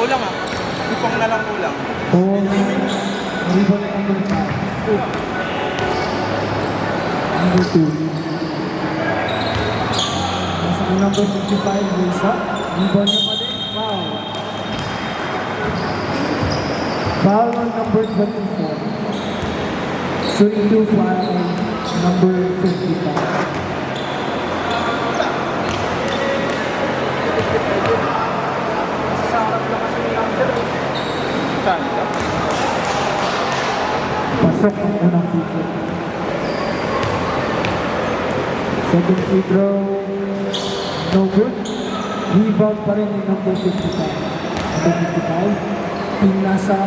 Kulang ah. Ipong na lang kulang. Oh, rebound number 5. Number 2. Nasa ka number 55, Lisa. Rebound niya pa din. Foul. Foul on number 24. Shooting 2 foul on number 55. Saan? Pasok ang unang free throw. Second free throw, no good. Rebound pa rin yung number 55. Number 55, pinasa.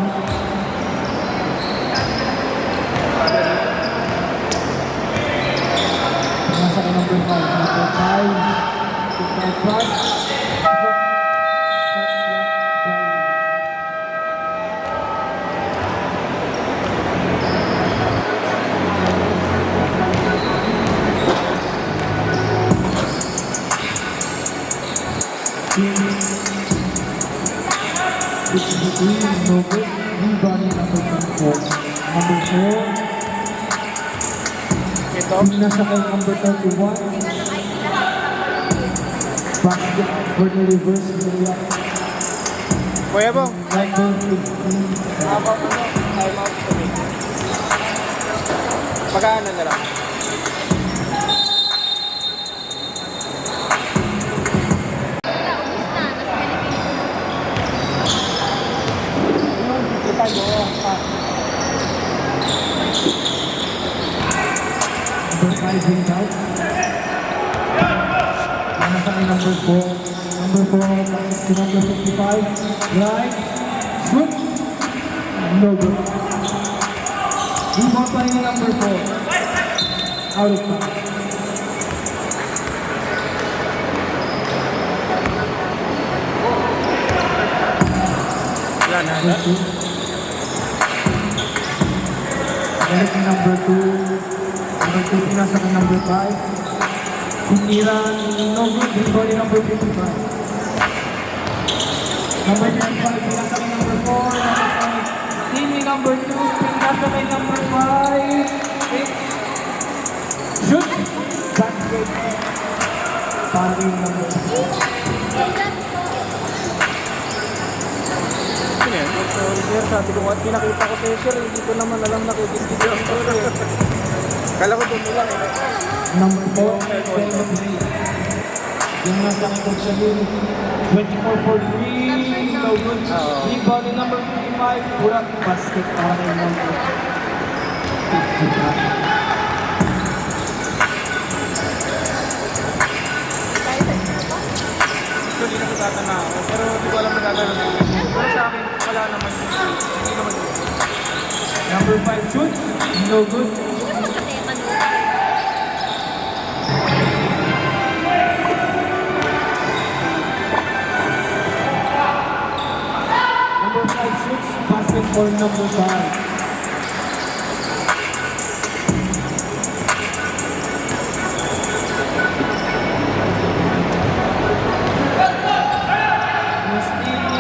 Pinasa ka number 5. Number 5, 55 pass. It's between no good. Rebound yung number 24. Number 4. Ito. Pinasa kay number 31. Basket for the reverse area. Kuya Bong. Number 15. Haba mo na. Time out to me. Pagkaanan na lang. Number 5 went out. Nasa kay number 4. Number 4, passes to number 55. Drive. Shoot. No good. Rebound pa rin yung number 4. Out of bounds. Wala na. Number 2. Balik yung number 2. Number 2 pinasa ka number 5. Kumira, no good. Rebound yung number 55. Number 55, pinasa ka number 4. Number 5. Steal yung number 2. Pinasa kay number 5. Shoot! Basket. Para yung number 2. Sino yan? Sir, sabi ko at pinakita ko sa'yo sir, hindi ko naman alam nakikistigil ang sir. Kala ko doon lang eh. Number 4, Fellow Gray. Yung nasa kong sa yun, 24 for 3, no good. Rebound yung number 55, Burak basket para yung number 55. Actually, nakikata na ako. Pero hindi ko alam na gagawin ko. Pero sa akin, wala naman yung hindi naman yun. Number 5 shoots, no good. Number 5 shoots, basket for number 5.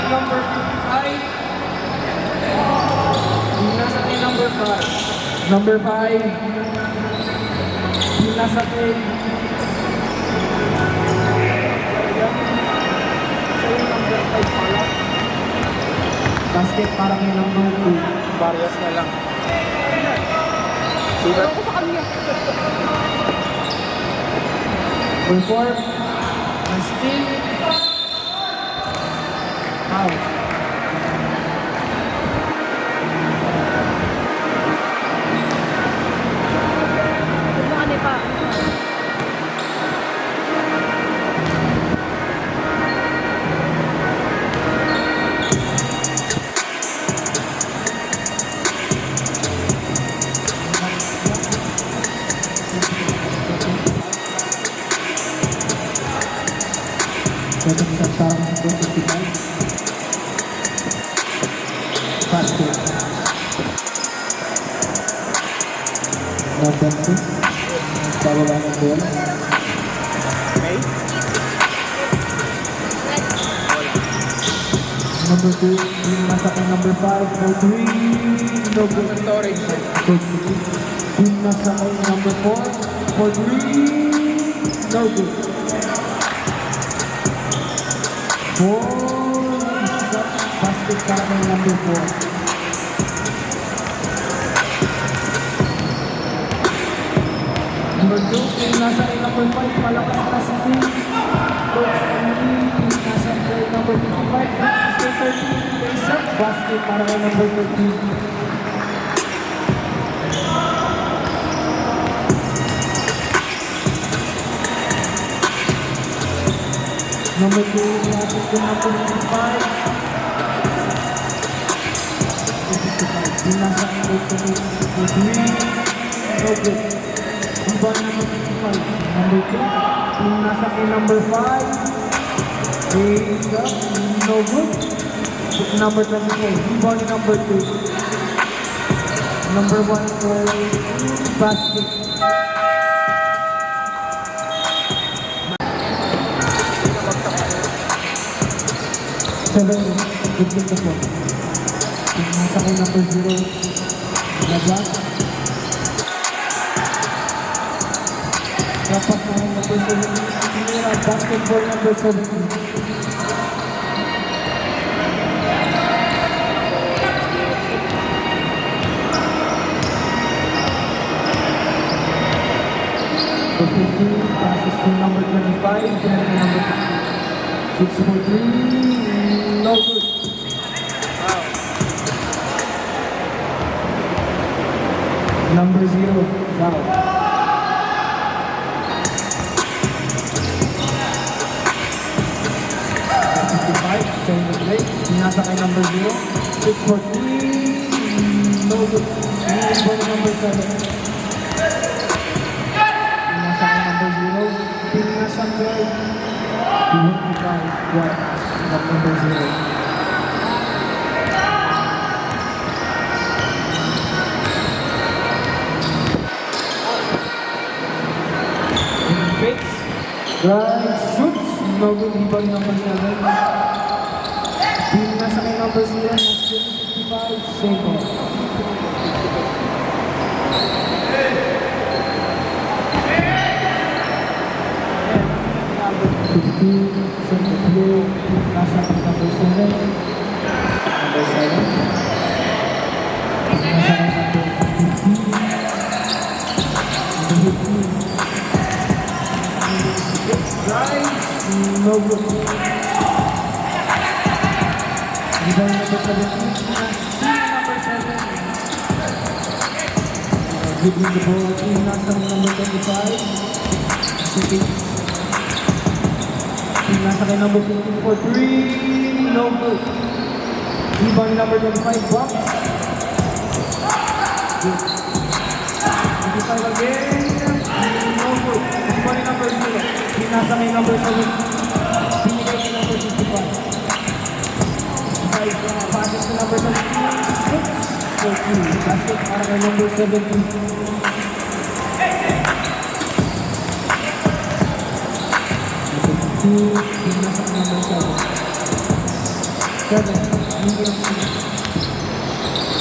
Number 55. Nasa kay number 5. Number 5, pinasa kay Sa'yo number 5 pala. basket para kay number 2. Barriers na lang. Ewan ko sa kanya. Number 4, steal. Out. Ano pa? Ito isang parang 55. Basket. Number 2. Pababa ng bola. Okay? Number 2, yung nasa kay number 5, for 3, no good. Storage. For 3, yung nasa kay number 4, for 3, no good. 4, basket para kay number 4. Number 2, yung nasa kay number 5, malakas na si Tim. Coach Emily, nasa kay number 55, basket 13, face up, basket para kay number 13. Number 2, nasa kay number 55. Yung nasa kay number 3, no good. Rebound number 55. Number 2. Yung nasa kay number 5. Face up. No good. Number 24. Rebound number 2. Number 1 for basket. Seven. Good pick the ball. Yung nasa kay number 0. Labas. Dapat na ang number 17. Pinira, basketball number 17. So 15, passes to number 25, then number 6 for 3, no good. Number 0, foul. Same the play. Nasa kay number 0. 6 for 3. No good. Moving ball number 7. Nasa kay number 0. Pinasa guard. 25. Guard. Number 0. Fakes. Drive. Shoots. No good. Rebound number 7. Yung nasa kay number 0, nasa 55, same ball. Same blue, nasa kay number 7. Number 7. Nasa kay number 15. Number 15. Drive, no good. Rebound number 17, number 7. Giving the ball to nasa number 25. Si nasa kay number 15 for 3. No good. Rebound number 25, box. Good. 25 again. No good. Rebound number 0. Nasa kay number 7. Binigay kay number 55. Passes to number 17, 6 for 2. Basket para kay number 17. Yung nasa kay number 7.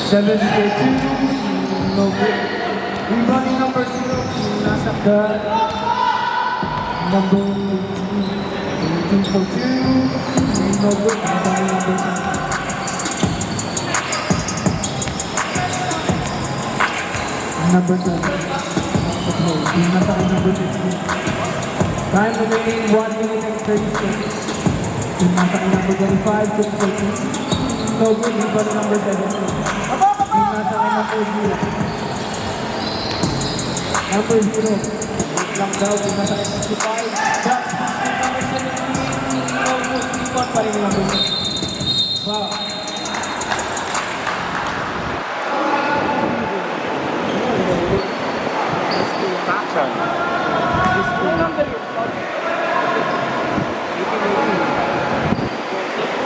7 for 2. No good. Rebounding number 0. Yung nasa ka number 18 for 2. No good. Rebounding number 7. Number 7. Okay, yung nasa kay number 16. Time remaining 1 minute and 30 seconds. Yung nasa kay number 25, 6 for 2. No good, rebound number 7. Yung nasa kay number 0. Number 0. Wait lang daw, yung nasa kay 65. Drop, basket number 17. No good, rebound pa rin yung number 7. Wow. Action. Number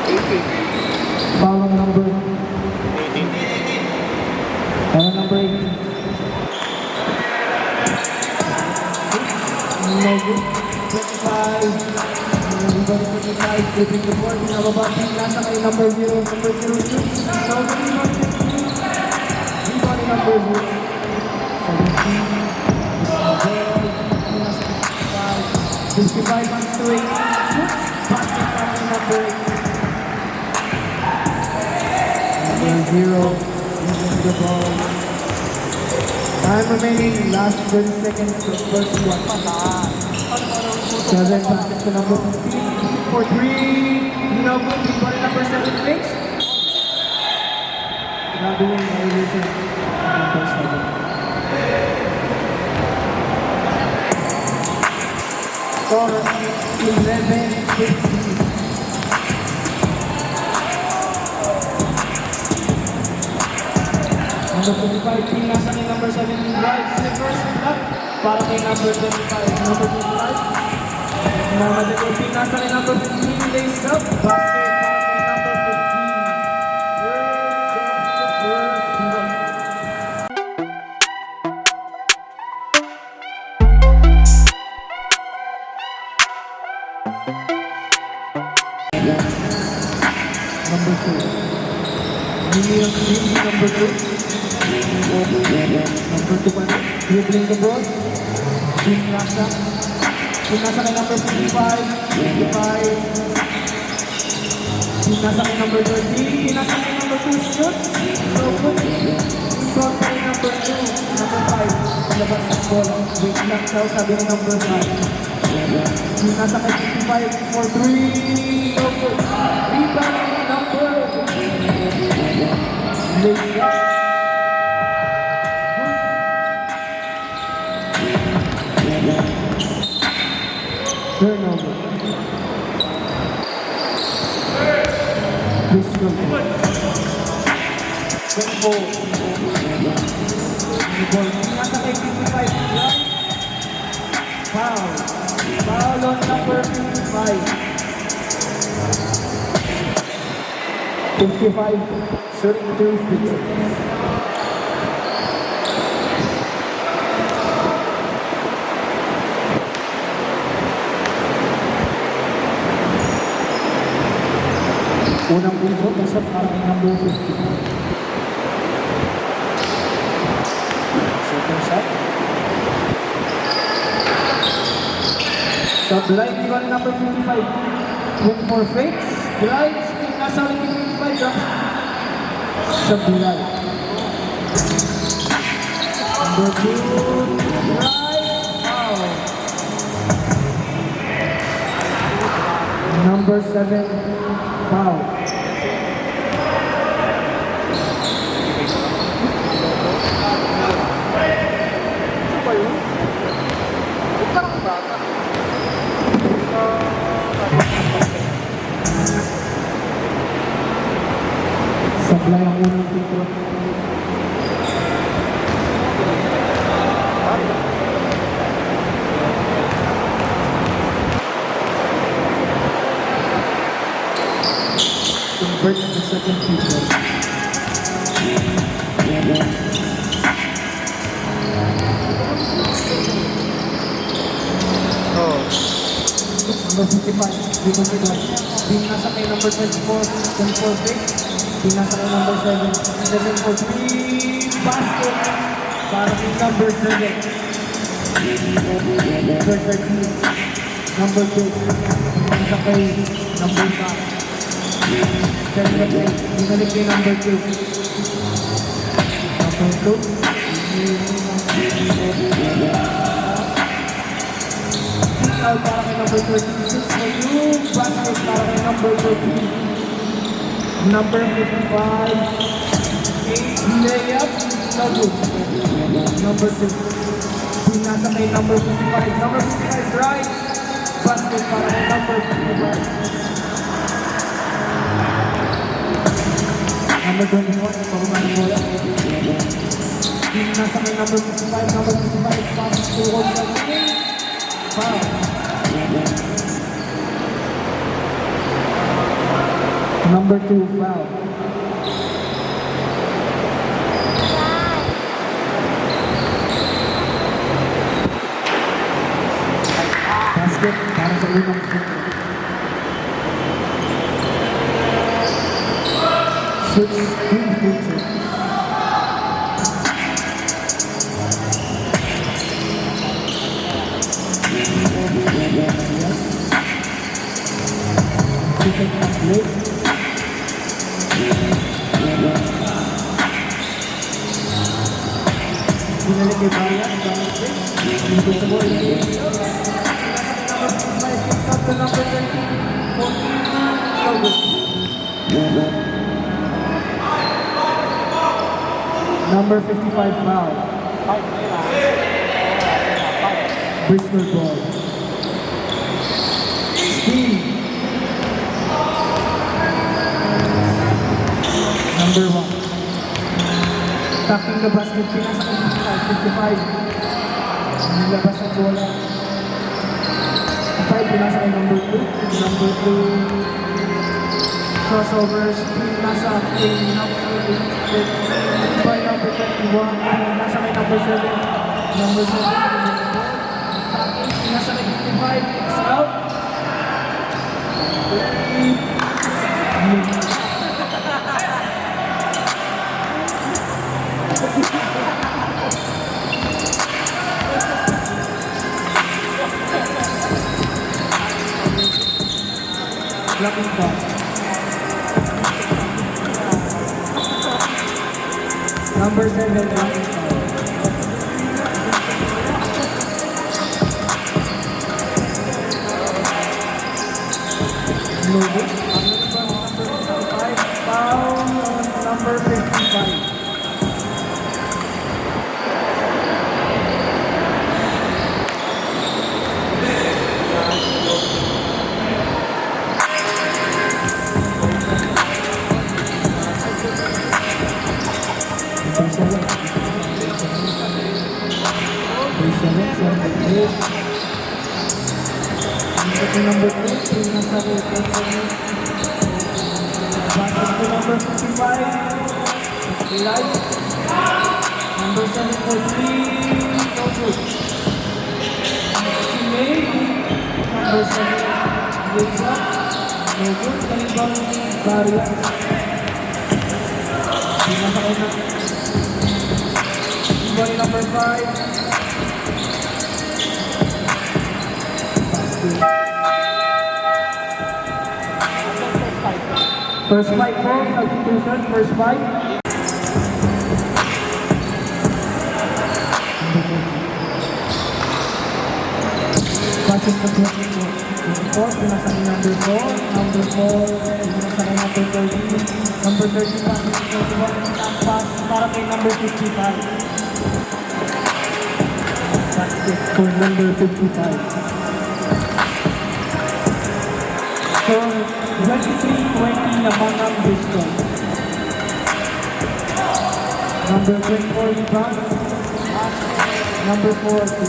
18. Foul number 18. foul number 18. No good. 25. Rebound 25. Flipping the board, pinababa, nasa kay number 0, number 0 shoots. So, rebound number 0. 55 on to 8 shoots. Basket kay number 8. Number 0, using the ball. Time remaining, last 30 seconds to first one. 7 baskets to number 15 for 3. No good, rebound number 7 takes. Grabe yung violation. Number 7. Score 11-15. Number 25, team nasa kay number 17, right, slippers, left, para kay number 25, number 25. Mga team nasa kay number 15, lace up, basket, para kay number 15. Number 2. Medium team, number 2. Number 2 pa rin. Dribbling the ball. Team nasa. Team nasa kay number 55. 55. Team nasa kay number 30. Team nasa kay number 2 shoots. So good. Shot pa rin number 2. Number 5. Labas ng ball. Wait lang daw sabi ng number 5. Team nasa kay 55 for 3. So good. Rebound number. Late shot. Turnover. Pistol. 24. Nasa kay 55. Foul. Foul on number 55. 55. Shooting 2 free throws. Unang punto, nasa para kay number 50. Second shot. Shot line, rebound number 55. 24 fakes. Drives, nasa ulit yung 55. Drop. Shot line. Number 2. Drive. Foul. Number 7. Foul. Sablay ang unang titro. Convert the second titro. Number 55, Rico Midway. Team nasa kay number 24, 24 pick. Team nasa kay number 7, 7 for 3. Basket para kay number 7. Number 13, number 2. Nasa kay number 5. 7 at 8, binalik kay number 2. Number 2. Out para kay number 36 for you. Basket para kay number 13. Number 55. 8 layup. No good. Number 2. Pinasa kay number 55. Number 55 drive. Basket para kay number 55. Number 21. Pagkuman ng bola. Pinasa kay number 55. Number 55. Pass to hold the game. Foul. Number 2 foul. Basket para sa unang punto. Switch green future. Second complete. Binalik kay Brian. Dito sa ball. Picks up the number 30. Number 55 foul. Bristol ball. Steve. Number 1. Tapping the basket. Pinasa ko 55. Nilabas ang bola. 5. Pinasa kay number 2. Number 2. Crossovers. Pinasa kay number 8. By number 21. Pinasa kay number 7. Number 7. Pinasa kay 55. It's out. Blocking foul. Number 7, blocking foul. No good. Number 55, foul on number 55. Number 3, nasa basket to number 55. Light. Number 7 for 3. No good. Number 7. Lays up. No good. Talibang barrier. Pinasa ko na. Boy number 5. First fight po, substitution, first fight. Passing to 24, pinasa ni number 4. Number 4, pinasa ni number 30. Number 30, passing to 21. Pass para kay number 55. Basket for number 55. So, 23-20 naman ang Bristol. Number 24 rebound. Number 4 is the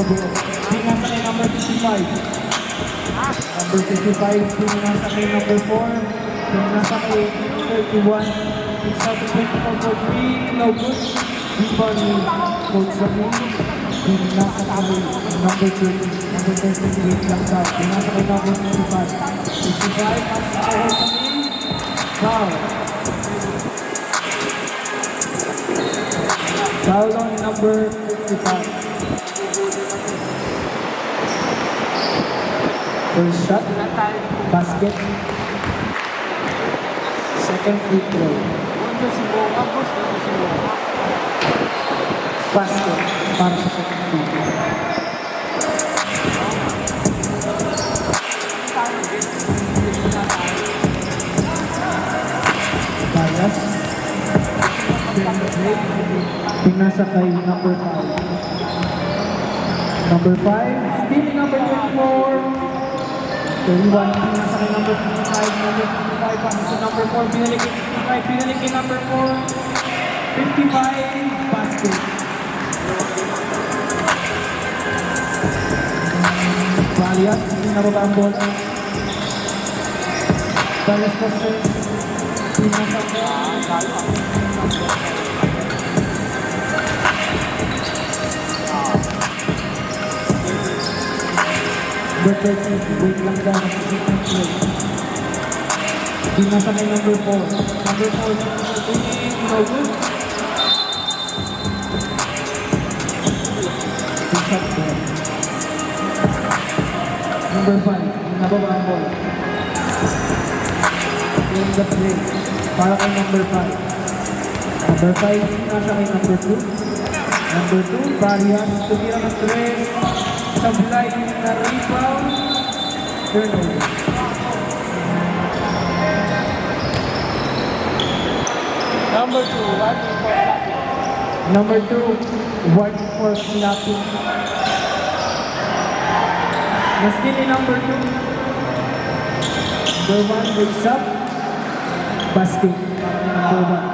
ball. Pinasa kay number 55. Number 55 pinasa kay number 4. Pinasa kay 31. It's out to 24 for 3. No good. Rebound ni Coach Zamin. Pinasa kay number 30. Number 30 wait lang daw. Pinasa kay number 55. 55, foul. Foul on number 55. First shot, basket. Second free throw. Basket para sa second free throw. Bias. Pinasa kay number 5. Number 5, stealing number 24. 31, pinasa kay number 55. Number 55, passes to number 4. Binalik kay 55, binalik kay number 4. 55, basket. Valiant, hindi nababa ang bola. Dallas Costes, pinasa ko. Number 13, wait lang daw. Pinasa kay number 4. Number 4, no good. Good shot there. Number 5, nababa ang ball. In the play. Para kay number 5. Number 5, nasa kay number 2. Number 2, Barrias, tumira ng 3. Sablay na rebound. Turnover. Number 2, one for Lucky. Number 2, white for slapping. Maski ni number 2. Number 1, raise up. Basket. Para kay number 1.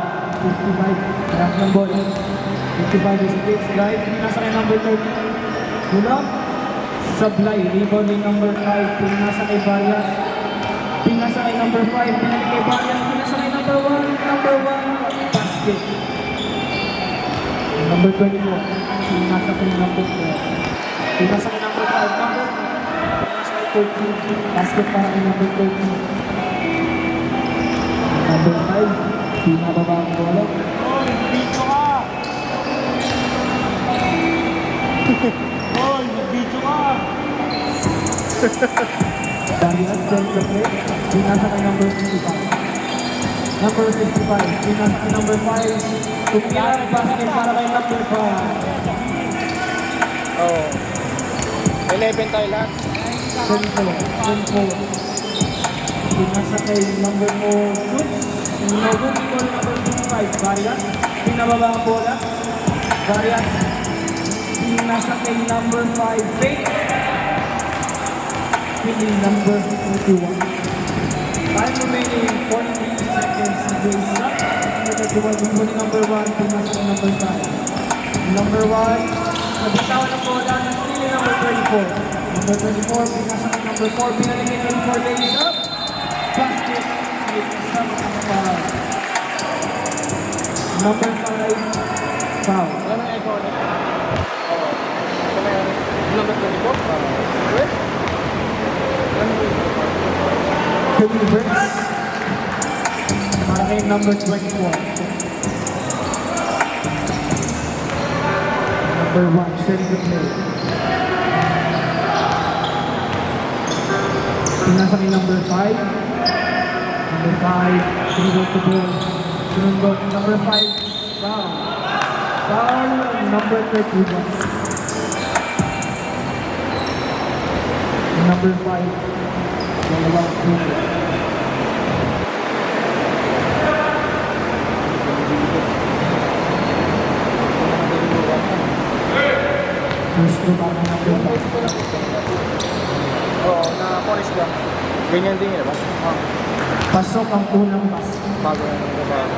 55. Harap ng ball. 55 is pitch. Drive. Pinasa kay number 30. Pull-up. Sablay. Rebound ni number 5. Pinasa kay Barrias. Pinasa kay number 5. Pinalik kay Barrias. Pinasa kay number 1. Number 1. Basket. Number 24. Pinasa kay number 4. Pinasa kay number 5. Number 13. Basket para kay number 13. Number 5. Pinababa ang bola. Hoy, video ka! Hoy, video ka! Barrias sends the play. Pinasa kay number 55. Number 55. Pinasa kay number 5. Tumira ang basket para kay number 5. Oh. 11 tayo lahat. 10-4. Pinasa kay number 4. Shoots. No good. Ito number 55. Barrias. Pinababa ang bola. Barrias. Pinasa kay number 5. Fake. Pili number 21. Time remaining 43 seconds. Raise up. Number number 1. Pinasa kay number 5. Number 1. Nabitawan ang bola. Pili number 34. Number 34. Pinasa kay number 4. Pinalik kay 34. Raise up. Basket. Foul. Number 5, foul. Alam mo yung iconic? Oo. Ito na yun. Number 24? Wait. Alam mo yun? Kevin Burns. Para kay number 24. Number 1, send the play. Pinasa kay number 5. Number 5, sinugod the ball. Sinugod. Number 5, foul. Foul, number 31. Number 5, dalawang sinugod. First to back number 5. Oo, na-forest ka. Ganyan din yun, diba? Oo. Pasok ang unang pass. Bago na naman bago.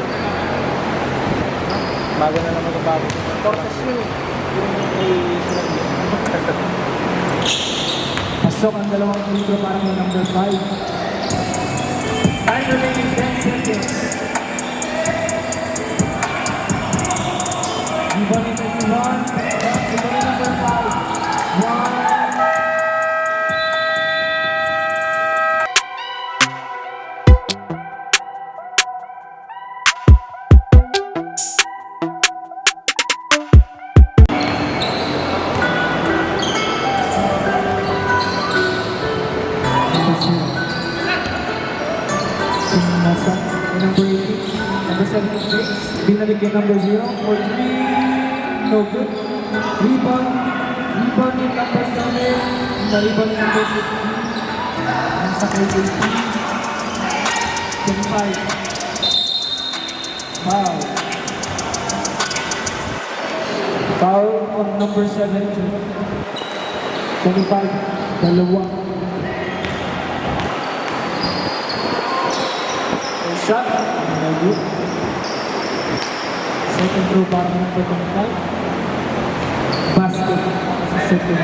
Bago na naman bago. Forces yun eh. Yung may sinabi. Pasok ang dalawang libro para kay number 5. Time remaining 10 seconds. Rebound ni 21. Rebound ni number 5. 1. Sinasa number 8, number 76, binalik kay number 0 for 3, no good. Rebound ni number 7, na-rebound ni number 15, nasa kay 18, 25, foul. Foul on number 17, 25, dalawa. Shot, no good. Second throw para number 25. Basket sa second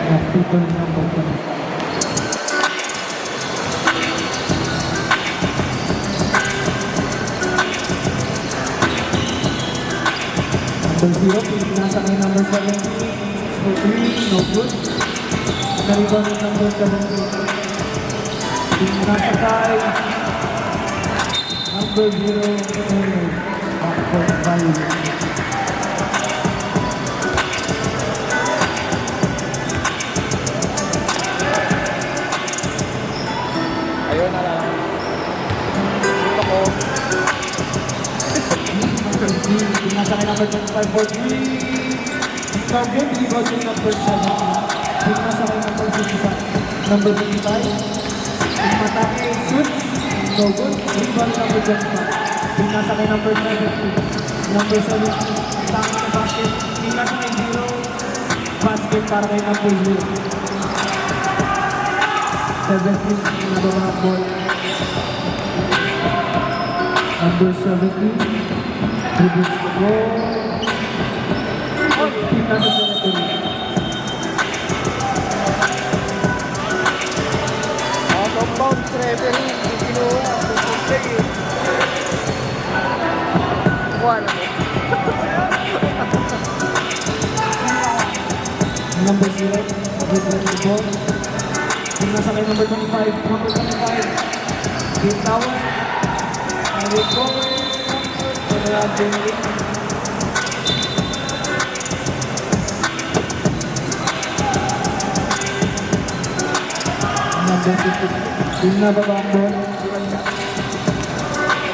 na people number 25. Number 0, pinasa kay number 17. For 3, no good. Nariban ng number 17. Pinasa kay number 0, backcourt foul. Ayun na lang. Shoot ako. Pinasa kay number 25 for 3. No good, rebound yung number 17. Pinasa kay number 55. Number 55. Pinatake, shoot. No good, rebound number 25. Pinasa kay number 17. Number 17. Tama sa basket. Pinasa kay 0. Basket para kay number 0. 17. Pinagawa ng ball. Number 17. Dribbles the ball. Pinasa sa referee. Out of bounds, referee. Hindi kinuha. Tutuntay eh. Kuha na mo. Number 0, dribbles the ball. Pinasa kay number 25. Number 25. Big tower. And we go. Kaya generate. Number 50. Pinababa ang ball.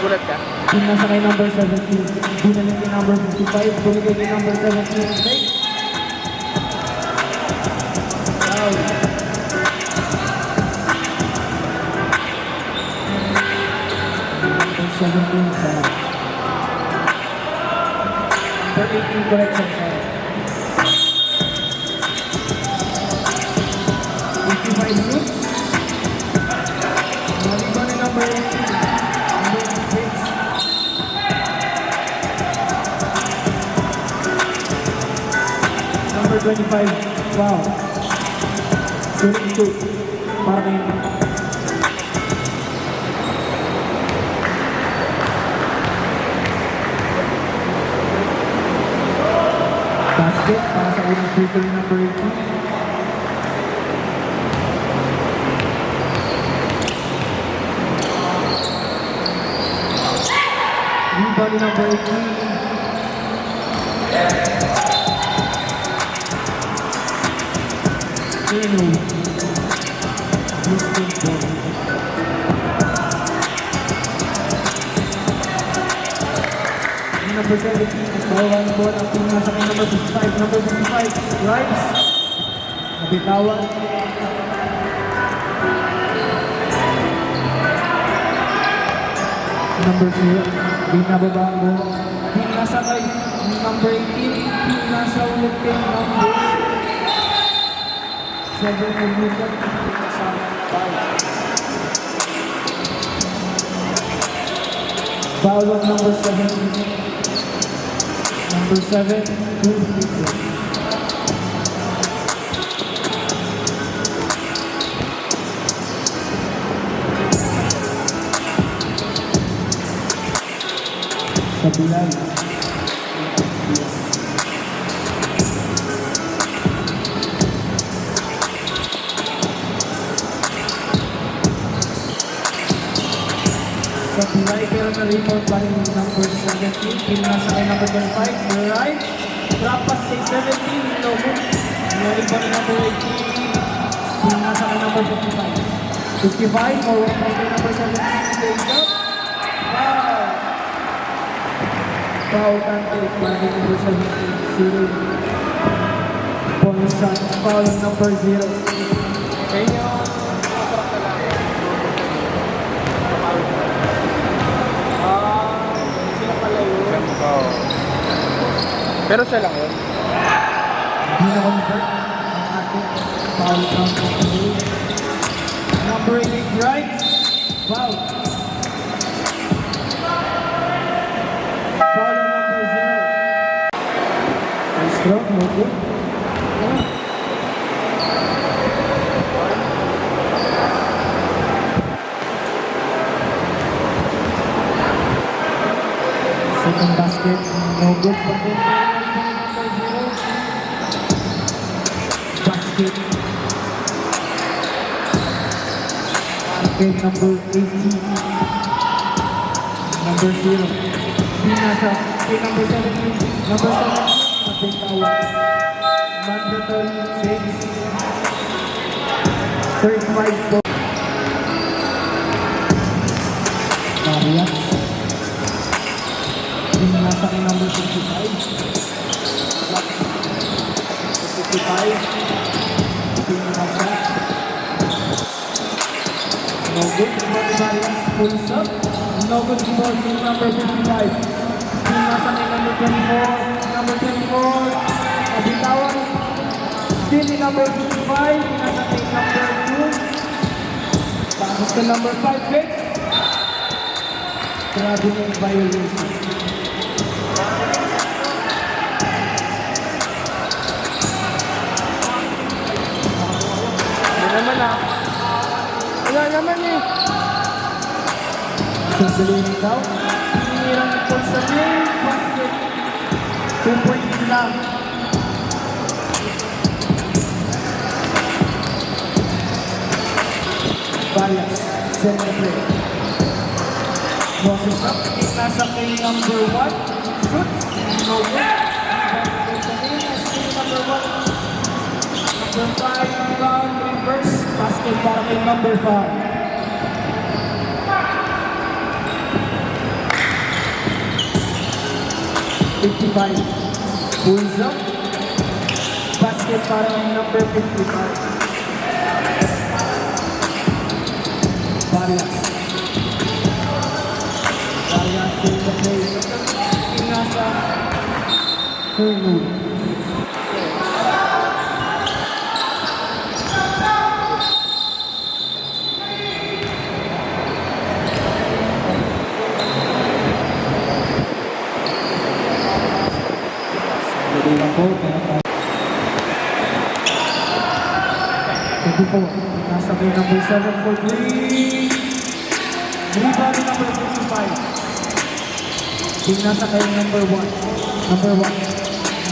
Gulat ka? Pinasa kay number 17. Binalik kay number 55. Binigay kay number 17. Take. Foul. Number 17 sa number 18 correction sa 85 minutes. Naliba ni number 18. Number 6. Number 25. Wow. Shooting 2. Para kay basket para sa unang free throw number 18. Rebound ni number 18. Turnover. Missed ball. Number 17, bawal ang bola ang pinasa kay number 55. Number 55, drives. Nabitawan. Number 0, binababa ang bola. Pinasa kay number 18, pinasa ulit kay number 7 ng Newton. Pinasa ang foul. Foul on number 17. Number 7, 2 free throws. Sa Bilal. Sa Bilal, pero na-report pa rin yung number 17. Pinasa kay number 25. Right. Drop pass kay 17. No good. Nari pa rin number 18. Pinasa kay number 55. 55. Forward pa kay number 17. Take up. Foul. Foul kante. Para kay number 17. Shooting. Bonus shot. Foul on number 0. Kaya nyo, contract na lang. Sila pala yun. Oo. Pero siya lang yun. Hindi na convert ang ating foul count of the game. Number 8 right. Foul. Foul on number 0. Nice throw, no good. Second basket, no good for them. Number 0. Basket. Okay, number 18. Number 0. Pinasa kay number 17. Number 17, nabitawan. Mandatory change. 35 po. Marias. Pinasa kay number 55. 55. Pinasa. No good. Marias. Full stop. No good for team number 55. Pinasa kay number 24. Number 24. Nabitawan. Still in number 55. Pinasa kay number 2. Pasok sa number 5. Next. Grabe na yung violation. Hindi naman ah. Wala naman eh. Sandali daw. Tinirang ito sa main basket. 2 points lang. Bias. Center play. Boses up. Nasa kay number 1. Shoot. No good. Number 1. Number 5. Rebound. Reverse. Basket para kay number 5. Pulls up. Basket para kay number 55. Varias. Varias in the play. Nasa turnover. Dali lang po. 24. Nasa kay number 7 for 3. Rebound number 55. Team nasa kay number 1. Number 1.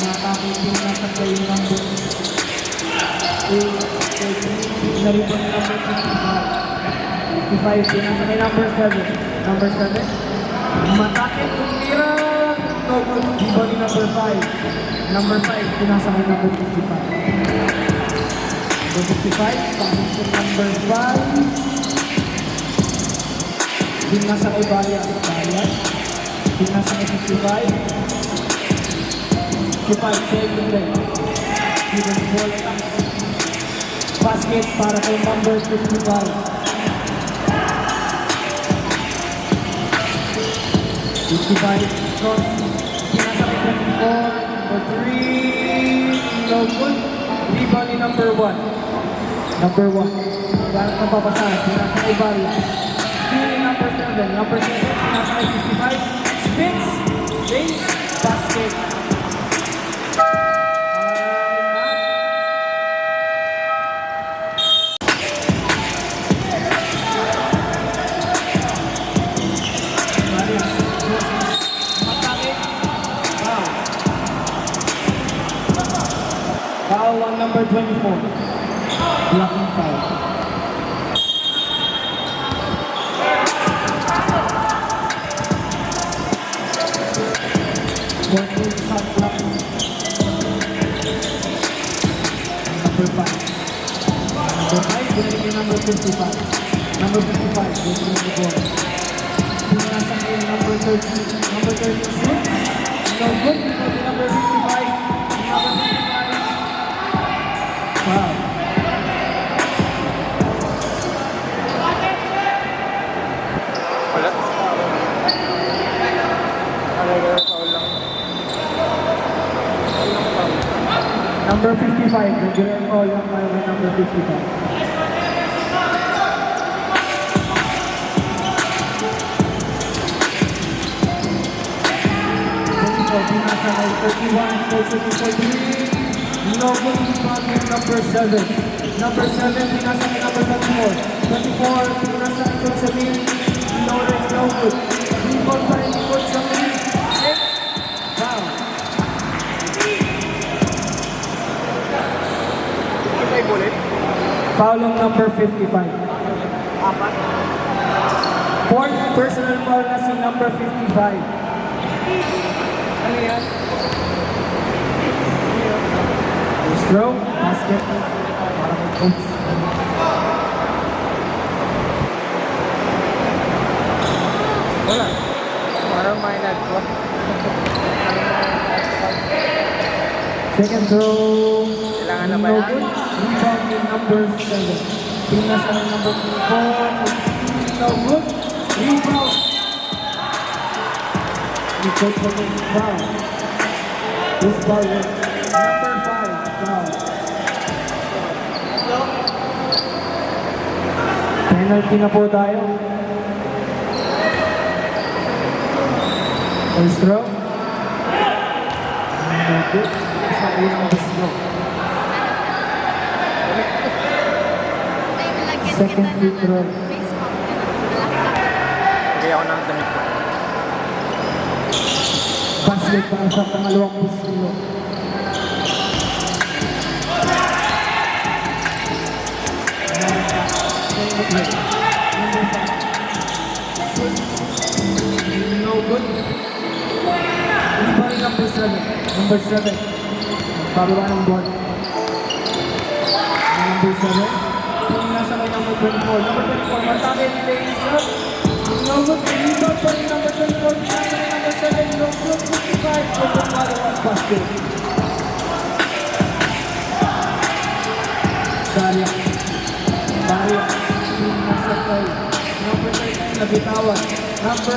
Nakakakay team nasa kay number 8. Na rebound number 55. 55. Team nasa kay number 7. Number 7. Matakit tumira. No good. Rebound number 5. Number 5. Team nasa kay number 55. Number 55, pasok sa number 5. Team nasa kay Bayas. Team nasa kay 55. 55, second play. Given ball attack. Basket para kay number 55. 55, cross. Team nasa kay 24. For 3. No good. Rebound ni number 1. Number 1. Parang napapasahan. Pinasa kay Varias. Still in number 7. Number 7. Pinasa kay 55. Spins. Base. Basket. Varias. Matakit. Foul. Foul on number 24. Blocking foul. One shot block. Number 5. Number 5, binigay number 55. Number 55, binigay the ball. Pinasa kayo number 13. Number 13 shoot. No good because the number 55. Number 55. Wow. Wala. Talaga foul lang. Number 55, regular call lang para kay number 55. Pinasa kay 31, closer to 43. No good rebound with number 7. Number 7, pinasa kay number 24. 24, pinasa kay Coach Samir. Loaded, no good. Rebound pa rin ni Coach Samir. 6. Foul. May bullet. Foul on number 55. Apat. Fourth Personal foul na si number 55. Ano yan? First throw, basket. Para kay coach. Wala. Parang may nagpo. Second throw. Kailangan na ba no yan? good. Rebound ni number 7. Pinasa ng number 4. No good. Rebound. Ni coach na yung foul. This ball with number 5. Foul. Penalty na po tayo. First throw. No good. Sa unang bislo. Second free throw. Bigay ako ng damit ko. Basket para sa pangalawang bislo. No good. Rebound number 7. Number 7. Pababa ng ball. Number 7. Kung nasa kay number 24. Number 24. Matake plays up. No good. Rebound pa rin number 24. Nasa kay number 7. No good. 55. Open follow-up basket. Daria. Daria. Nasa kay number 9. Nabitawan. Number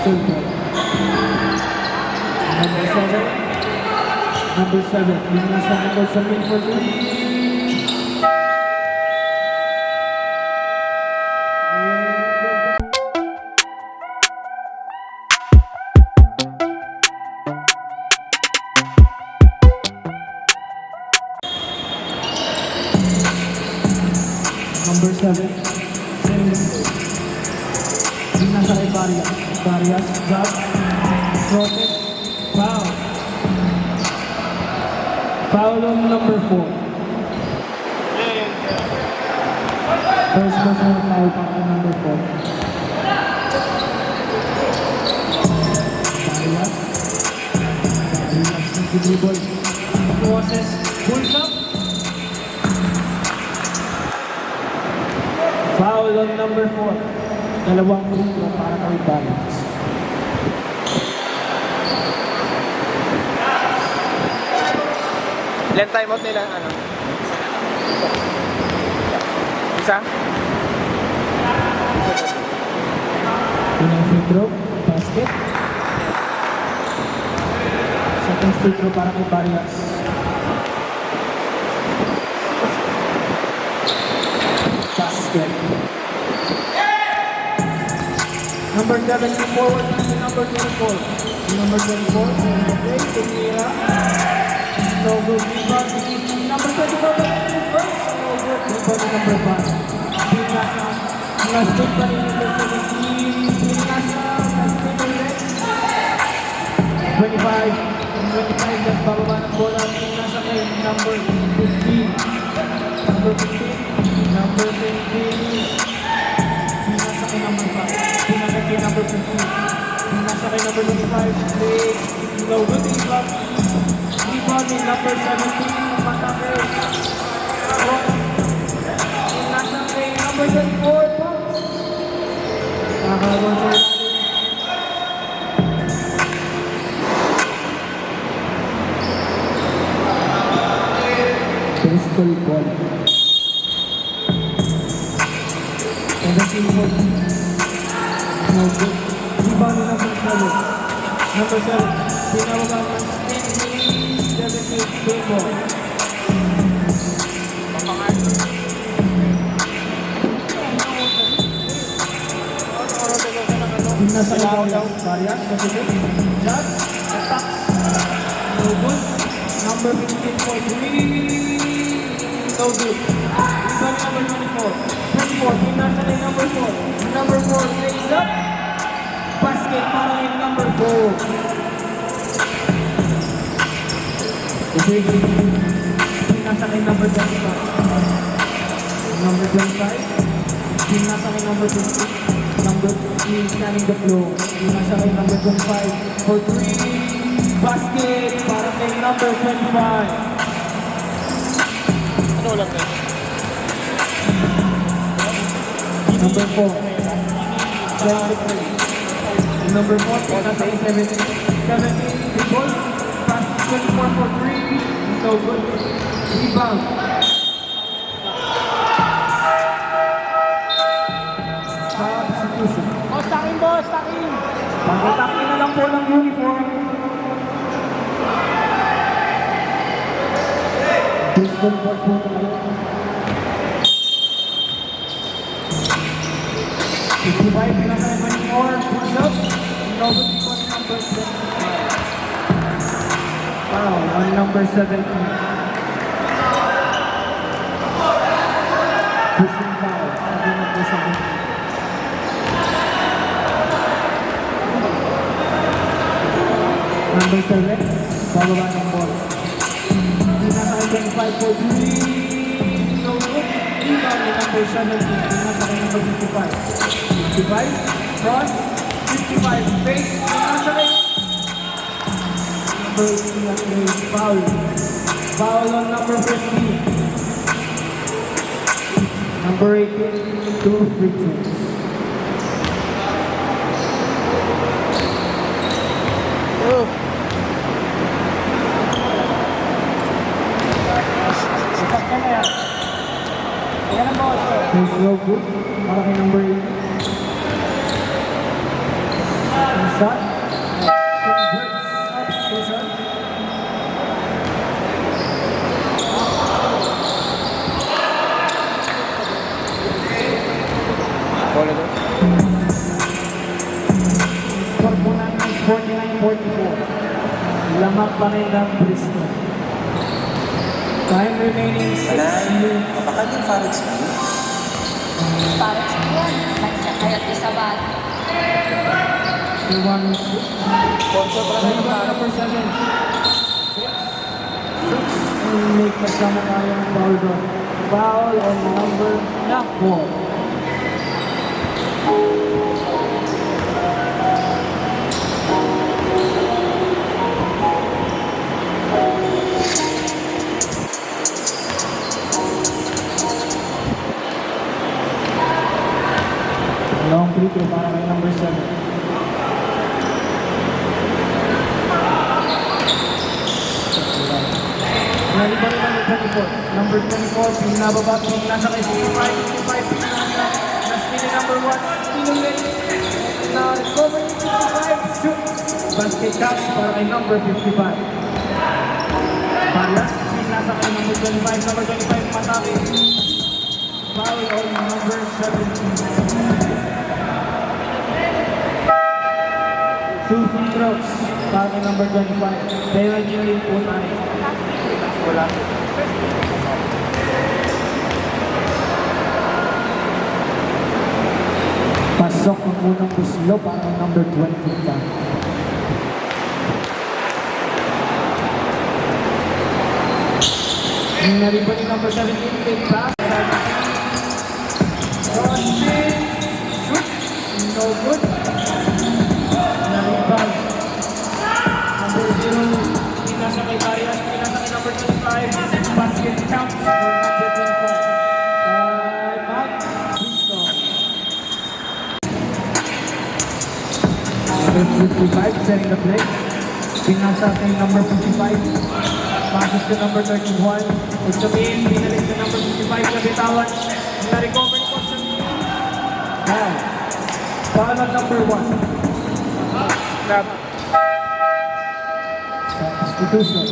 still good. Number 7. Number 7. Yung nasa number 7 for 3. Number 7. Yung nasa kay Varias. Varias, drop, protect, foul. Foul on number 4. First personal foul pa kay number 4. Varias. Varias ng dribble. Process, pulls up. Foul on number 4. Dalawang free throw para kay Varias. Ilan timeout nila? Ano? Isa? Unang free throw, basket. Second free throw para kay Varias. Basket. Number 7 yung forward natin, number 24. Yung number 24, okay, tumira. No good, rebound. Number 24, first. No good, rebound ni number 5. Pinasa. Nag-stick pa rin number 17. Pinasa. Nag-stick ulit. 25. 25, nagbababa ng bola. Pinasa kay number 15. Number 15. Number 15. Pinasa kay number 5. Pinasa kay number 15. Pinasa kay number 25. Play. No good, rebound. Rebound ni number 17. Matake. Pinasa kay number 24. Bounce. Nakakalawan sa ilalim. Pistol ball. 17 points. No good. Rebound ni number 7. Number 7. Pinababa ng 17 free ball. Nasa ilaw daw. Varias. Positive. Shot. Attack. No good. Number 15 for 3. No good. Rebound number 24. 24. Pinasa kay number 4. Number 4 plays up. Basket para kay number 4. Okay. nasa kay number 25. Number 25. Yung nasa kay number 20. Number 3, scanning the flow. Yung nasa kay number 25. For 3. Basket para kay number 25. Ano ulam na? Number 4. 23. Number 4, nasa kay 17. 17, rebound. Pass 24 for 3. So good. Rebound. Substitution. Boss, takin boss, takin! Pagkatapin na lang po ng uniform. Baseball ball po tayo. 55, pinasa 24, push up. Nobody on number 75. Wow, on number 17. Pushing foul, on number 17. Number 7, bababa ng ball. Pinasa 25 for 3. No good. Rebound ni number 17. Pinasa kay number 55. 55, cross. 55, face. Pinasa kay number 18 at play. Foul. Foul on number 15. Number 18, 2 free throws. Oh. Sikat ka na yan. Yan ang boss. There's no good. Para kay number 8. Ang shot. Converts up to shot. Bola doon. Score po namin is 49-44. Lamang pa rin ng Bristol. Time remaining 6 minutes. Baka din Farid Smith. Para sa yan. Kaya isa ba? The one Sponsor para Number sa number 7. And make kasama tayo ng foul doon. Foul on number 4. Long free throw para kay number 7. Nalibang number 24. Number 24, pinababa, pinasa kay 55, 55, pinasa. Nas number 1, pinulit. Na-recover ni 55, shoot. Basket catch para kay number 55. Barlas, pinasa kay number 25, number 25, matake. Foul on number 17. Two free throws para kay number 25. Pero rin po tayo. Wala. Pasok ang unang buslo para kay number 25. Nariba ni number 17, fake pass. Crossing, shoot, no good. Nariba. Number 0, pinasa kay Arias, pinasa kay number 25. Basket counts for number 25. Time out, Bristol. Number 55, setting the play. Pinasa kay number 55. Passes to number 31. Pagsabihin, binalik to number 55 na bitawan. Na-recover ni Pagsabihin. Now, foul on number 1. Snap. Substitution.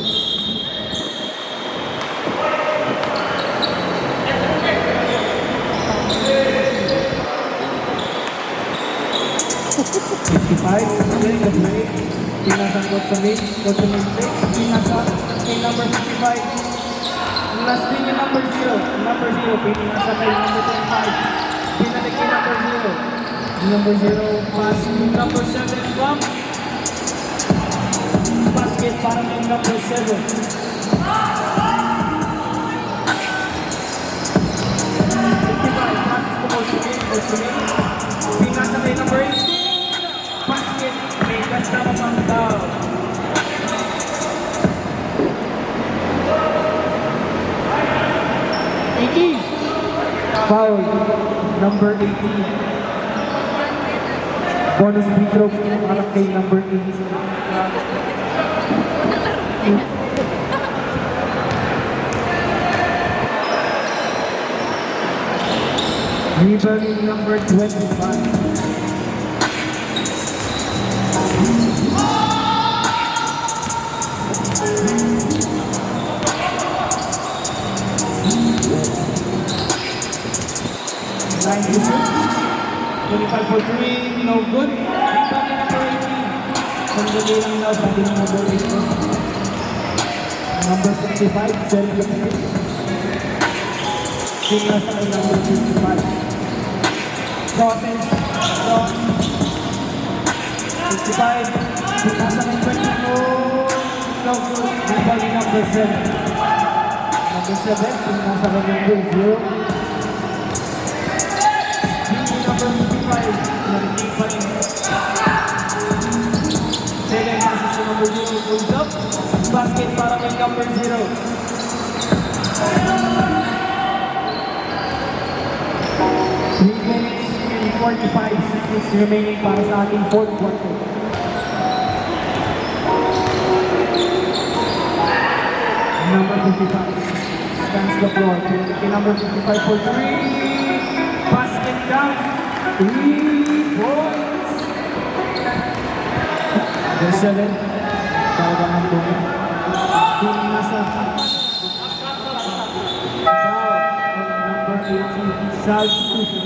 Still the play. Pinasa Pagsabihin. Pagsabihin play. Pinasa kay number 55. Last thing yung number 0. Number 0, pinasa kay number 25. Pinalik kay number 0. Number 0, pass to number 7. Bump. Basket para kay number 7. Tuloy. Pinasa kay number 18. Basket. May kasama pang foul. Foul. Number 18. Bonus free throw para kay number 18. Rebounding number 25. Nine users. 25 for 3, no good. Rebounding number 18. Sandali lang now, pwede na mag-break. Number 65, Jerry Lopez. Sila sa kay number 55. Process, Don. 55. Sila sa kay 24. No good. Rebounding number 7. Number 7, sila sa kay number 0. Number 55, narinig pa rin. Second passes to number 0, goes up. Basket para kay number 0. Three minutes and 45 seconds remaining para sa ating fourth quarter. Number 55 stands the floor. Kay number 55 for 3. Basket counts. 3 points. There's 7. Talagang ang bunga. Hindi nasa foul number 18. Substitution.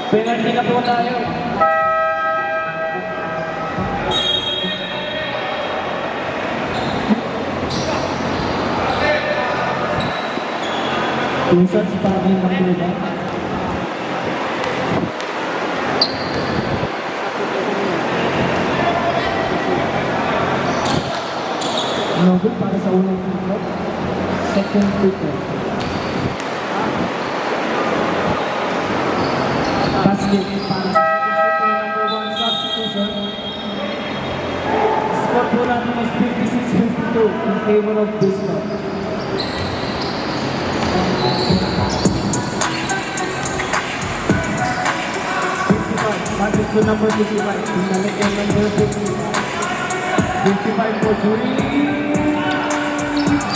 Penalty na po tayo. Two shots para kay number 1. No good para sa unang free throw. Second free throw. Basket para sa second free throw, number 1 substitution. Score po natin is 56-52 in favor of Bristol. Passes to number 55. Pinalik yung number 55. 55 for 3.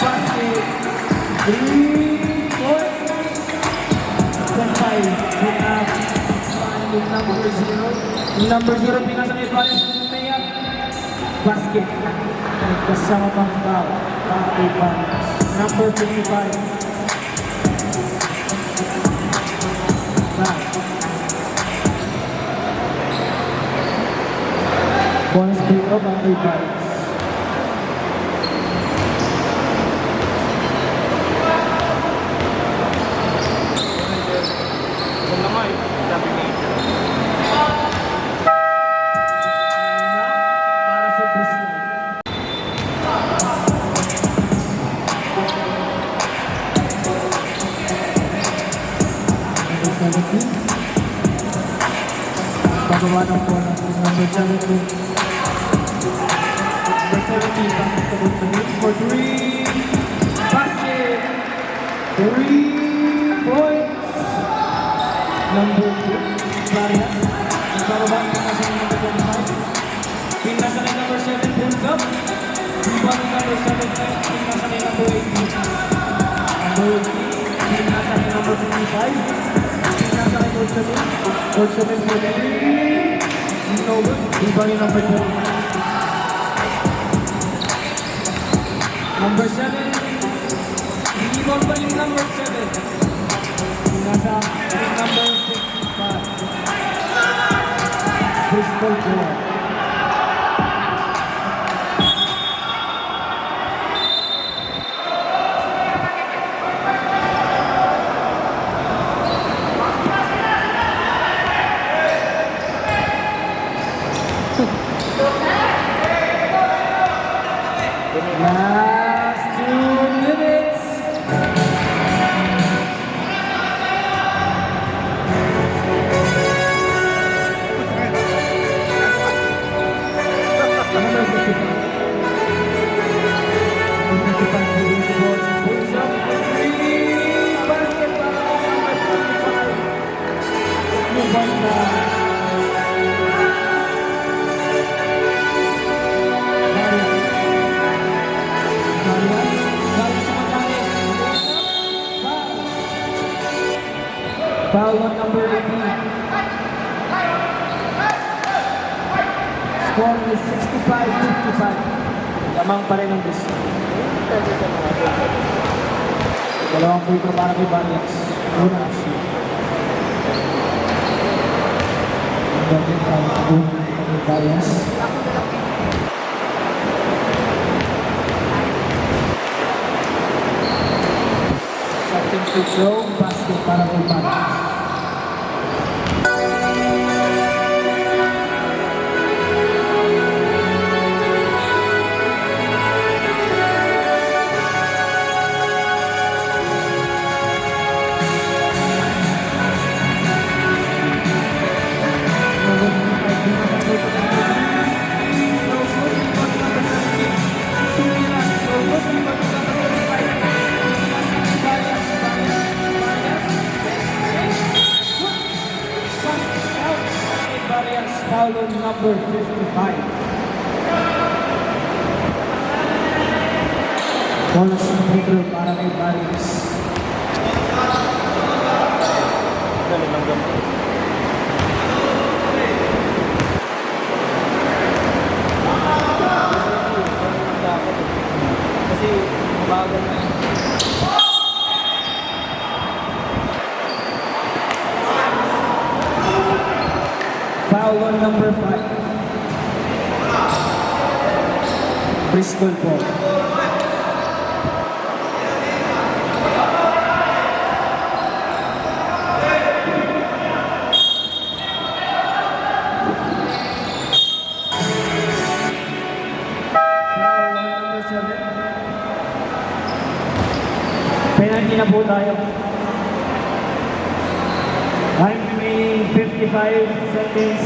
Basket. 3 points. 10-5. We have yung number 0. Yung number 0 pinasa kay Paris Lumeya. Basket. Kasama pang foul. Para kay Paris. Number 55. Bonus free throw para kay Paris. Wala nga eh. Sabi niya. Para sa Bristol. Number 17. Pagawa ng bonus is number 17. Number 17, passes to Bulgaris for 3. Basket! 3 points! Number 2, Marias. Ang pababa, pinasa ng number 25. Pinasa ng number 7, pulls up. Rebound ng number 17, pinasa ng number 18. Number 18, pinasa ng number 55. Pinasa ng number 7. Coach 7 for 3. No good. Rebound ng number 12. Number 7, rebound pa yung number 7. Nasa yung number 65. Bristol Board. Last 2 minutes. point na foul on number 18. Score is 65-55. Lamang pa rin ang gusto. Dalawang free throw para kay Barrios. Una si David Barrios. Second free throw, basket para kay Barrios. Foul on number 55. Bonus ng free throw para kay Barrios. Galing lang gamit. Kasi mabagal na yun. Foul on number 5. Bristol ball. Foul on number 7. Penalty na po tayo. Time remaining 55 seconds.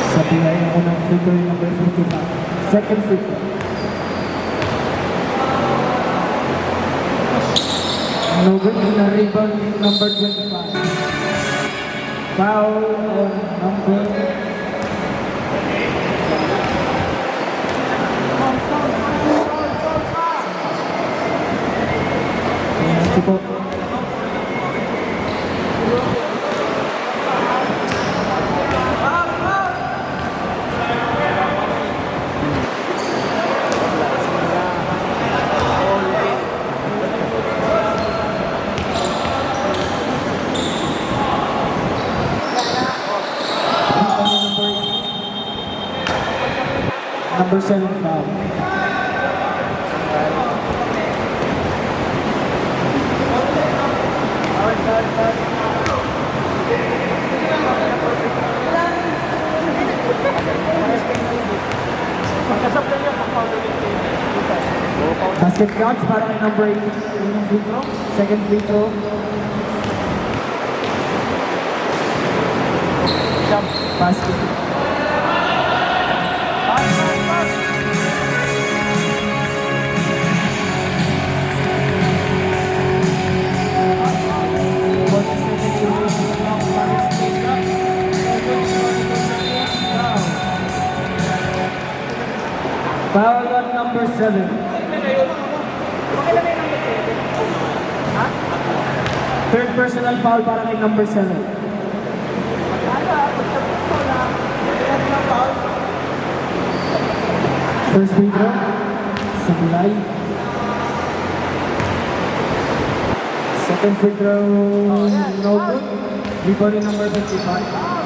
Sa pilay ako ng free throw number 55. Second free throw. No good in the rebound number 25. Foul on number Ito po. Number 7 foul. Basket counts para kay number 8. Unang free throw. Second free throw. Jump. Basket. Foul on number 7. Third personal foul para kay number 7. First free throw. Sa Bulay. Second free throw. No good. Rebound number 55.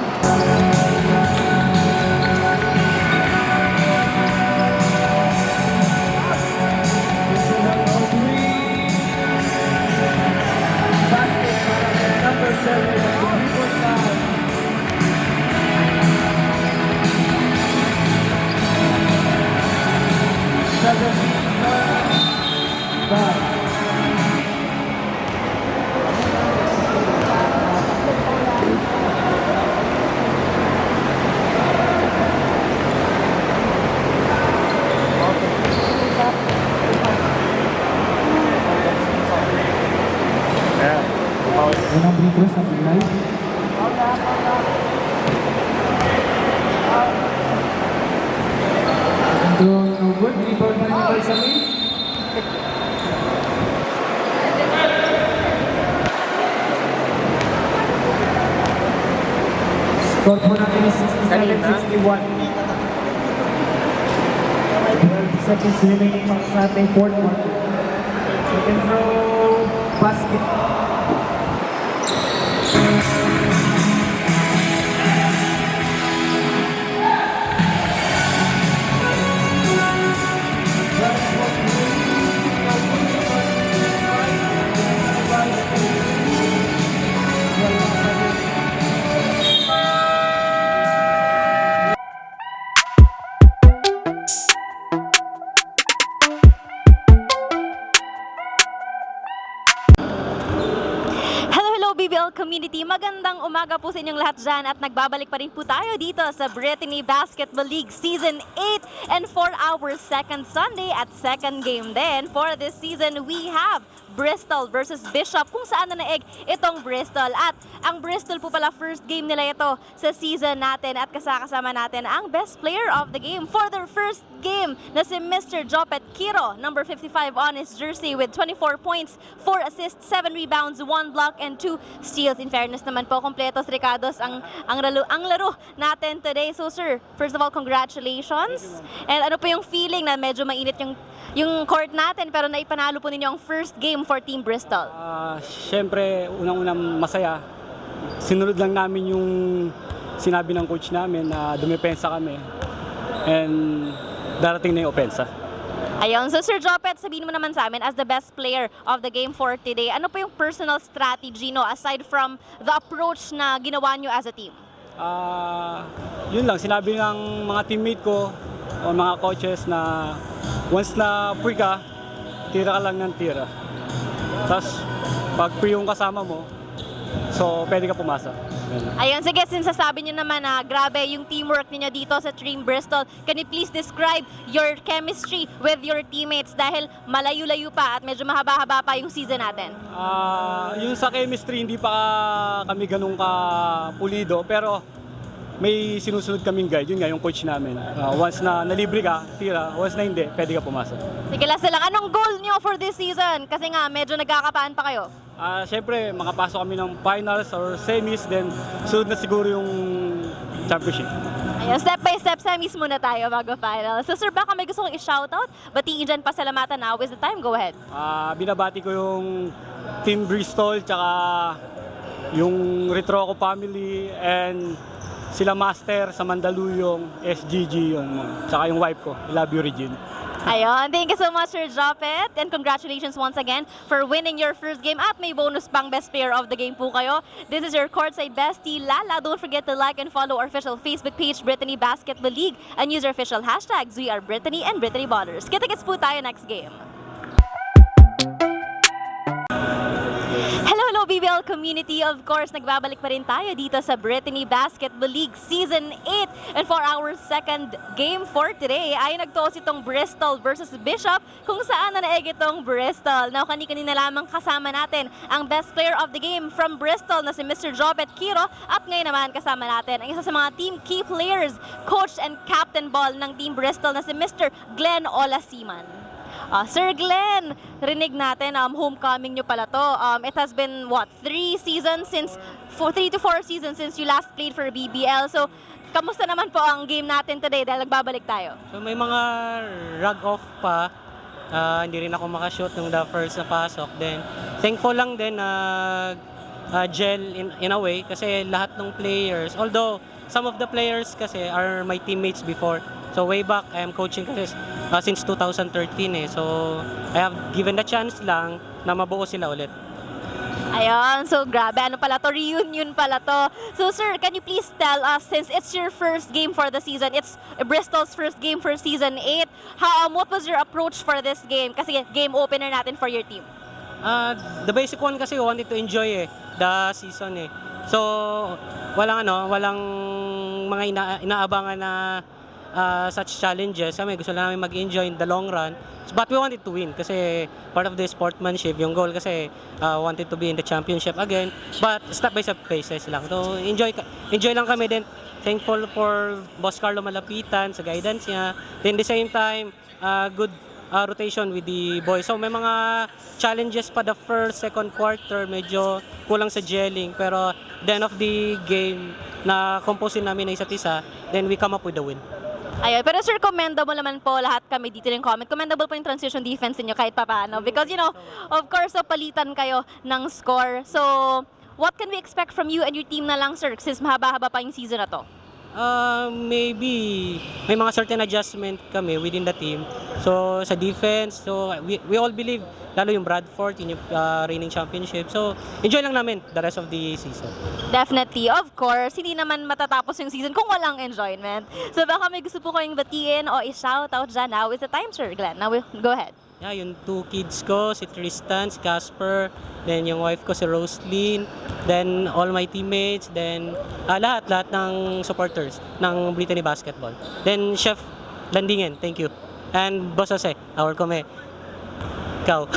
Yeah. Unang free throw sa Pinay. Second throw, no good. Rebound pa rin ito sa main. Score po natin is 67-61. 12 seconds remaining pa sa ating fourth quarter. Second throw, basket. Hello BBL community! Magandang umaga po sa inyong lahat dyan at nagbabalik pa rin po tayo dito sa Brittany Basketball League Season 8 and for our second Sunday at second game din. For this season, we have Bristol versus Bishop kung saan na naeg itong Bristol. At ang Bristol po pala first game nila ito sa season natin at kasama natin ang best player of the game for their first game na si Mr. Jopet Kiro, number 55 on his jersey with 24 points, 4 assists, 7 rebounds, 1 block, and 2 steals. In fairness naman po, kompletos Ricardos ang laro natin today. So sir, first of all, congratulations. And ano po yung feeling na medyo mainit yung court natin pero naipanalo po ninyo ang first game for Team Bristol? Siyempre, unang-unang masaya. Sinunod lang namin yung sinabi ng coach namin na dumepensa kami. And darating na yung opensa. Ayun, so Sir Jopet, sabihin mo naman sa amin as the best player of the game for today, ano po yung personal strategy no aside from the approach na ginawa nyo as a team? Yun lang, sinabi ng mga teammate ko o mga coaches na once na free ka, tira ka lang ng tira. Tapos, pag free yung kasama mo, so pwede ka pumasa. Ayun, sige, sinasabi nyo naman na grabe yung teamwork niyo dito sa Team Bristol. Can you please describe your chemistry with your teammates dahil malayo-layo pa at medyo mahaba-haba pa yung season natin? Yung sa chemistry, hindi pa kami ganun ka pulido, pero may sinusunod kaming guide. Yun nga, yung coach namin. Once na nalibre ka, tira. Once na hindi, pwede ka pumasa. Sige, last na lang. Anong goal nyo for this season? Kasi nga, medyo nagkakapaan pa kayo. Siyempre, makapasok kami ng finals or semis, then sunod na siguro yung championship. Ayun, step by step, semis muna tayo bago finals. So sir, baka may gusto kong i-shoutout? Batiin dyan, pasalamatan now. Is the time? Go ahead. Binabati ko yung Team Bristol, tsaka yung Retroco family, and sila Master sa Mandaluyong, SGG yun. Tsaka yung wife ko, I love you Regine. Ayun, thank you so much Sir Jopet and congratulations once again for winning your first game at may bonus pang best player of the game po kayo. This is your courtside bestie Lala. Don't forget to like and follow our official Facebook page Brittany Basketball League and use our official hashtags. We are Brittany and Brittany Ballers. Kita-kits po tayo next game. Hello BBL community, of course, nagbabalik pa rin tayo dito sa Brittany Basketball League Season 8 and for our second game for today ay nagtoos itong Bristol versus Bishop kung saan na naeg itong Bristol. Now, kanina lamang kasama natin ang best player of the game from Bristol na si Mr. Jopet Kiro at ngayon naman kasama natin ang isa sa mga team key players, coach and captain ball ng Team Bristol na si Mr. Glenn Olasiman. Sir Glenn, rinig natin, homecoming nyo pala to. It has been, 3 to 4 seasons since you last played for BBL. So, kamusta naman po ang game natin today dahil nagbabalik tayo? So may mga rug off pa. Hindi rin ako makashoot nung the first na pasok. Then, thankful lang din na gel in a way kasi lahat ng players, although some of the players kasi are my teammates before. So way back, I am coaching kasi since 2013 eh. So I have given the chance lang na mabuo sila ulit. Ayun, so grabe, ano pala to? Reunion pala to. So sir, can you please tell us, since it's your first game for the season, it's Bristol's first game for Season 8, what was your approach for this game? Kasi game opener natin for your team. The basic one kasi wanted to enjoy the season So walang mga inaabangan na such challenges. Kami gusto lang namin mag-enjoy in the long run. But we wanted to win kasi part of the sportsmanship, yung goal kasi wanted to be in the championship again. But step by step basis lang. So enjoy lang kami din. Thankful for Boss Carlo Malapitan sa guidance niya. Then the same time, good rotation with the boys. So may mga challenges pa the first, second quarter, medyo kulang sa gelling. Pero the end of the game, na composein namin na isa't isa, then we come up with the win. Ayun, pero sir, commendable naman po lahat kami dito ng comment. Commendable po yung transition defense niyo kahit papaano. Because, of course, palitan kayo ng score. So, what can we expect from you and your team na lang, sir, since mahaba-haba pa yung season na to? Maybe may mga certain adjustment kami within the team. So sa defense, so we all believe, lalo yung Bradford, yung reigning championship. So enjoy lang namin the rest of the season. Definitely. Of course, hindi naman matatapos yung season kung walang enjoyment. So baka may gusto po kayong batiin o i-shoutout dyan. Now is the time, Sir Glenn. Now, go ahead. Yeah, yung 2 kids ko, si Tristan, si Casper, then yung wife ko si Roslyn, then all my teammates, then lahat ng supporters ng Brittany Basketball. Then Chef Landingen, thank you. And Boss Jose, our kome. Ikaw.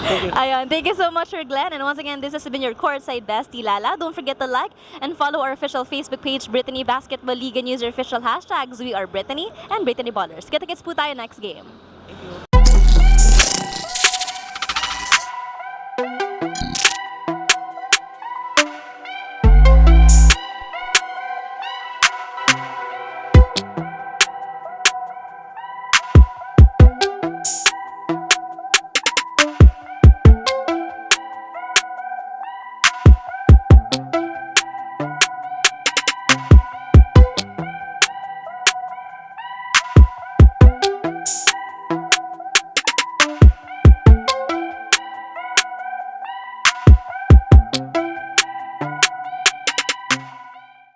Thank you. Ayun, thank you so much, Sir Glenn. And once again, this has been your courtside bestie, Lala. Don't forget to like and follow our official Facebook page, Brittany Basketball League, and use our official hashtags. We are Brittany and Brittany Ballers. Kita-kits po tayo next game. Thank you.